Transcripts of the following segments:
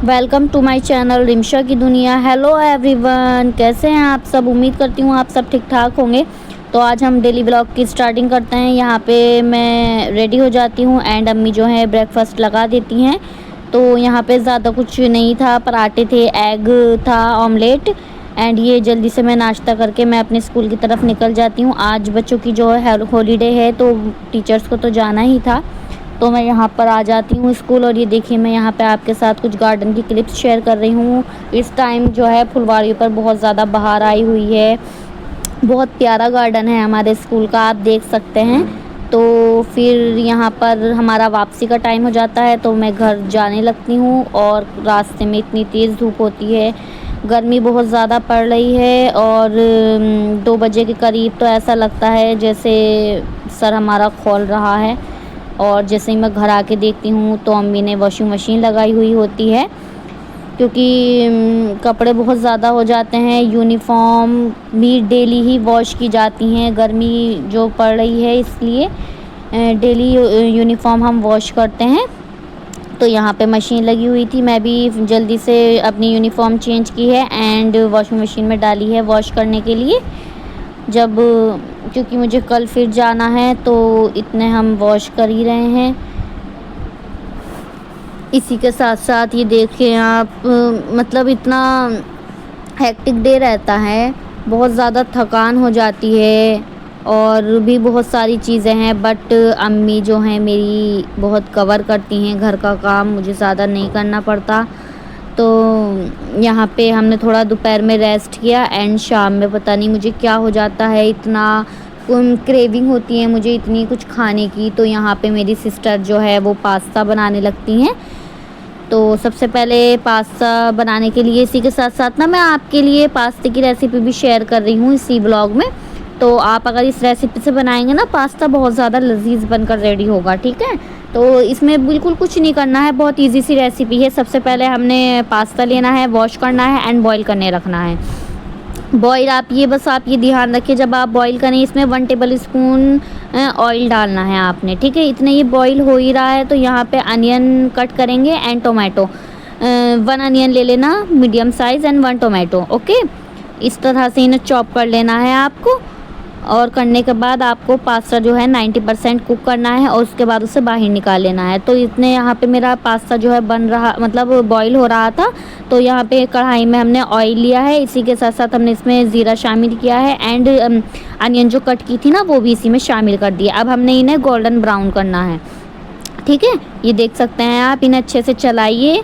Welcome to my channel Rimsha की दुनिया। Hello everyone, कैसे हैं आप सब। उम्मीद करती हूँ आप सब ठीक ठाक होंगे। तो आज हम डेली ब्लॉग की स्टार्टिंग करते हैं। यहाँ पे मैं रेडी हो जाती हूँ एंड अम्मी जो है ब्रेकफास्ट लगा देती हैं। तो यहाँ पे ज़्यादा कुछ नहीं था, पराठे थे, एग था, ऑमलेट एंड ये जल्दी से मैं नाश्ता करके मैं अपने स्कूल की तरफ निकल जाती हूँ। आज बच्चों की जो है हॉलीडे है तो टीचर्स को तो जाना ही था, तो मैं यहाँ पर आ जाती हूँ स्कूल। और ये देखिए मैं यहाँ पे आपके साथ कुछ गार्डन की क्लिप्स शेयर कर रही हूँ। इस टाइम जो है फुलवारी पर बहुत ज़्यादा बहार आई हुई है। बहुत प्यारा गार्डन है हमारे स्कूल का, आप देख सकते हैं। तो फिर यहाँ पर हमारा वापसी का टाइम हो जाता है तो मैं घर जाने लगती हूँ। और रास्ते में इतनी तेज़ धूप होती है, गर्मी बहुत ज़्यादा पड़ रही है। और 2 बजे के करीब तो ऐसा लगता है जैसे सर हमारा खोल रहा है। और जैसे ही मैं घर आके देखती हूँ तो अम्मी ने वॉशिंग मशीन लगाई हुई होती है, क्योंकि कपड़े बहुत ज़्यादा हो जाते हैं। यूनिफॉर्म भी डेली ही वॉश की जाती हैं, गर्मी जो पड़ रही है इसलिए डेली यूनिफॉर्म हम वॉश करते हैं। तो यहाँ पे मशीन लगी हुई थी, मैं भी जल्दी से अपनी यूनिफॉर्म चेंज की है एंड वॉशिंग मशीन में डाली है वॉश करने के लिए। जब क्योंकि मुझे कल फिर जाना है तो इतने हम वॉश कर ही रहे हैं। इसी के साथ साथ ये देखें आप, मतलब इतना हेक्टिक डे रहता है, बहुत ज़्यादा थकान हो जाती है और भी बहुत सारी चीज़ें हैं। बट अम्मी जो हैं मेरी बहुत कवर करती हैं, घर का काम मुझे ज़्यादा नहीं करना पड़ता। तो यहाँ पे हमने थोड़ा दोपहर में रेस्ट किया एंड शाम में पता नहीं मुझे क्या हो जाता है, इतना क्रेविंग होती है मुझे इतनी कुछ खाने की। तो यहाँ पे मेरी सिस्टर जो है वो पास्ता बनाने लगती हैं। तो सबसे पहले पास्ता बनाने के लिए इसी के साथ साथ ना मैं आपके लिए पास्ते की रेसिपी भी शेयर कर रही हूँ इसी ब्लॉग में। तो आप अगर इस रेसिपी से बनाएंगे ना पास्ता, बहुत ज़्यादा लजीज बनकर रेडी होगा, ठीक है। तो इसमें बिल्कुल कुछ नहीं करना है, बहुत इजी सी रेसिपी है। सबसे पहले हमने पास्ता लेना है, वॉश करना है एंड बॉईल करने रखना है। बॉईल आप ये ध्यान रखिए, जब आप बॉईल करें इसमें 1 टेबल स्पून ऑयल डालना है आपने, ठीक है। इतने ये बॉईल हो ही रहा है तो यहाँ पे अनियन कट करेंगे एंड टोमेटो। 1 अनियन ले लेना medium size and 1 tomato, okay. इस तरह से इन्हें चॉप कर लेना है आपको। और करने के बाद आपको पास्ता जो है 90% कुक करना है और उसके बाद उसे बाहर निकाल लेना है। तो इतने यहाँ पे मेरा पास्ता जो है बन रहा, मतलब बॉईल हो रहा था। तो यहाँ पे कढ़ाई में हमने ऑयल लिया है, इसी के साथ साथ हमने इसमें ज़ीरा शामिल किया है एंड अनियन जो कट की थी ना वो भी इसी में शामिल कर दिया। अब हमने इन्हें गोल्डन ब्राउन करना है, ठीक है। ये देख सकते हैं आप, इन्हें अच्छे से चलाइए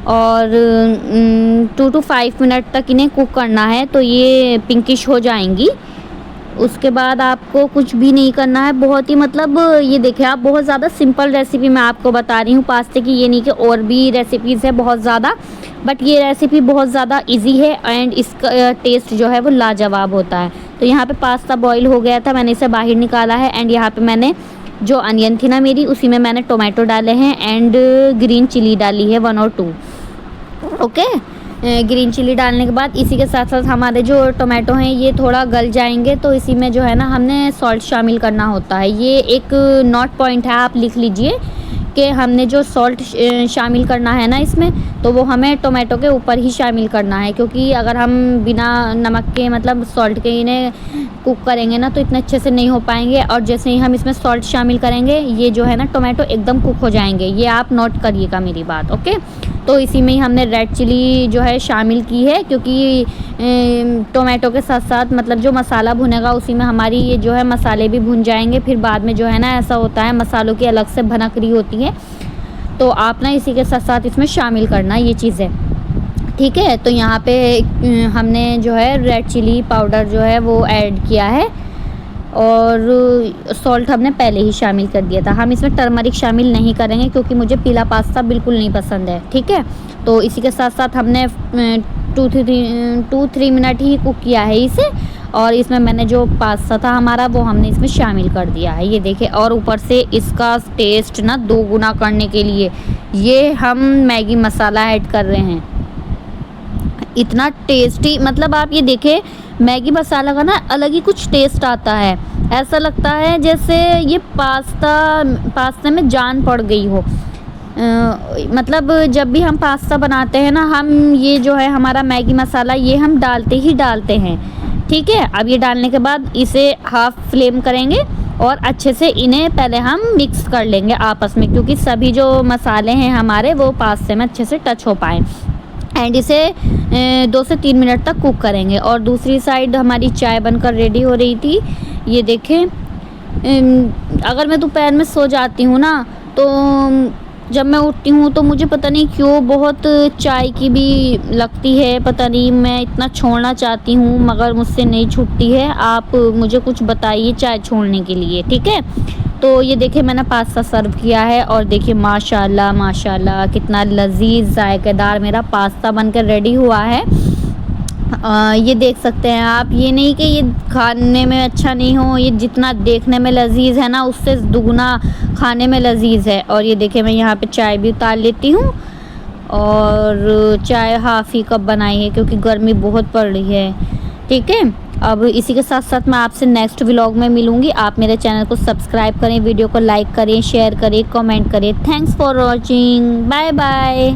और 2 to 5 मिनट तक इन्हें कुक करना है तो ये पिंकिश हो जाएंगी। उसके बाद आपको कुछ भी नहीं करना है, बहुत ही मतलब ये देखिए आप, बहुत ज़्यादा सिंपल रेसिपी मैं आपको बता रही हूँ पास्ते की। ये नहीं कि और भी रेसिपीज़ है बहुत ज़्यादा, बट ये रेसिपी बहुत ज़्यादा इजी है एंड इसका टेस्ट जो है वो लाजवाब होता है। तो यहाँ पे पास्ता बॉईल हो गया था, मैंने इसे बाहर निकाला है एंड यहाँ पे मैंने जो अनियन थी ना मेरी, उसी में मैंने टोमेटो डाले हैं एंड ग्रीन चिली डाली है 1 और 2, ओके। ग्रीन चिली डालने के बाद इसी के साथ साथ हमारे जो टोमेटो हैं ये थोड़ा गल जाएंगे तो इसी में जो है ना हमने सॉल्ट शामिल करना होता है। ये एक नोट पॉइंट है, आप लिख लीजिए कि हमने जो सॉल्ट शामिल करना है ना इसमें, तो वो हमें टोमेटो के ऊपर ही शामिल करना है। क्योंकि अगर हम बिना नमक के मतलब सॉल्ट के इन्हें कुक करेंगे ना तो इतने अच्छे से नहीं हो पाएंगे। और जैसे ही हम इसमें सॉल्ट शामिल करेंगे ये जो है ना टोमेटो एकदम कुक हो जाएंगे, ये आप नोट करिएगा मेरी बात, ओके। तो इसी में ही हमने रेड चिली जो है शामिल की है, क्योंकि टोमेटो के साथ साथ मतलब जो मसाला भुनेगा उसी में हमारी ये जो है मसाले भी भुन जाएंगे। फिर बाद में जो है ना ऐसा होता है मसालों की अलग से भनकरी होती है, तो आप ना इसी के साथ साथ इसमें शामिल करना ये चीज़ें, ठीक है। तो यहाँ पे हमने जो है रेड चिली पाउडर जो है वो ऐड किया है और सॉल्ट हमने पहले ही शामिल कर दिया था। हम इसमें टर्मरिक शामिल नहीं करेंगे क्योंकि मुझे पीला पास्ता बिल्कुल नहीं पसंद है, ठीक है। तो इसी के साथ साथ हमने 2-3 मिनट ही कुक किया है इसे। और इसमें मैंने जो पास्ता था हमारा वो हमने इसमें शामिल कर दिया है, ये देखें। और ऊपर से इसका टेस्ट ना 2 गुना करने के लिए ये हम मैगी मसाला ऐड कर रहे हैं। इतना टेस्टी, मतलब आप ये देखें मैगी मसाला का ना अलग ही कुछ टेस्ट आता है। ऐसा लगता है जैसे ये पास्ता में जान पड़ गई हो। मतलब जब भी हम पास्ता बनाते हैं ना, हम ये जो है हमारा मैगी मसाला ये हम डालते ही डालते हैं। ठीक है, अब ये डालने के बाद इसे हाफ फ्लेम करेंगे और अच्छे से इन्हें पहले हम मिक्स कर लेंगे आपस में, क्योंकि सभी जो मसाले हैं हमारे वो पास्ते में अच्छे से टच हो पाएँ। एंड इसे 2 से 3 मिनट तक कुक करेंगे। और दूसरी साइड हमारी चाय बनकर रेडी हो रही थी। ये देखें, अगर मैं दोपहर में सो जाती हूँ ना, तो जब मैं उठती हूँ तो मुझे पता नहीं क्यों बहुत चाय की भी लगती है। पता नहीं, मैं इतना छोड़ना चाहती हूँ मगर मुझसे नहीं छूटती है। आप मुझे कुछ बताइए चाय छोड़ने के लिए, ठीक है। तो ये देखिए मैंने पास्ता सर्व किया है और देखिए माशाल्लाह माशाल्लाह कितना लजीज जायकेदार मेरा पास्ता बनकर रेडी हुआ है। ये देख सकते हैं आप, ये नहीं कि ये खाने में अच्छा नहीं हो, ये जितना देखने में लजीज है ना उससे दुगना खाने में लजीज है। और ये देखिए मैं यहाँ पे चाय भी उतार लेती हूँ, और चाय हाफ़ ही कप बनाई है क्योंकि गर्मी बहुत पड़ रही है। ठीक है, अब इसी के साथ साथ मैं आपसे नेक्स्ट व्लॉग में मिलूँगी। आप मेरे चैनल को सब्सक्राइब करें, वीडियो को लाइक करें, शेयर करें, कमेंट करें। Thanks for watching, bye bye.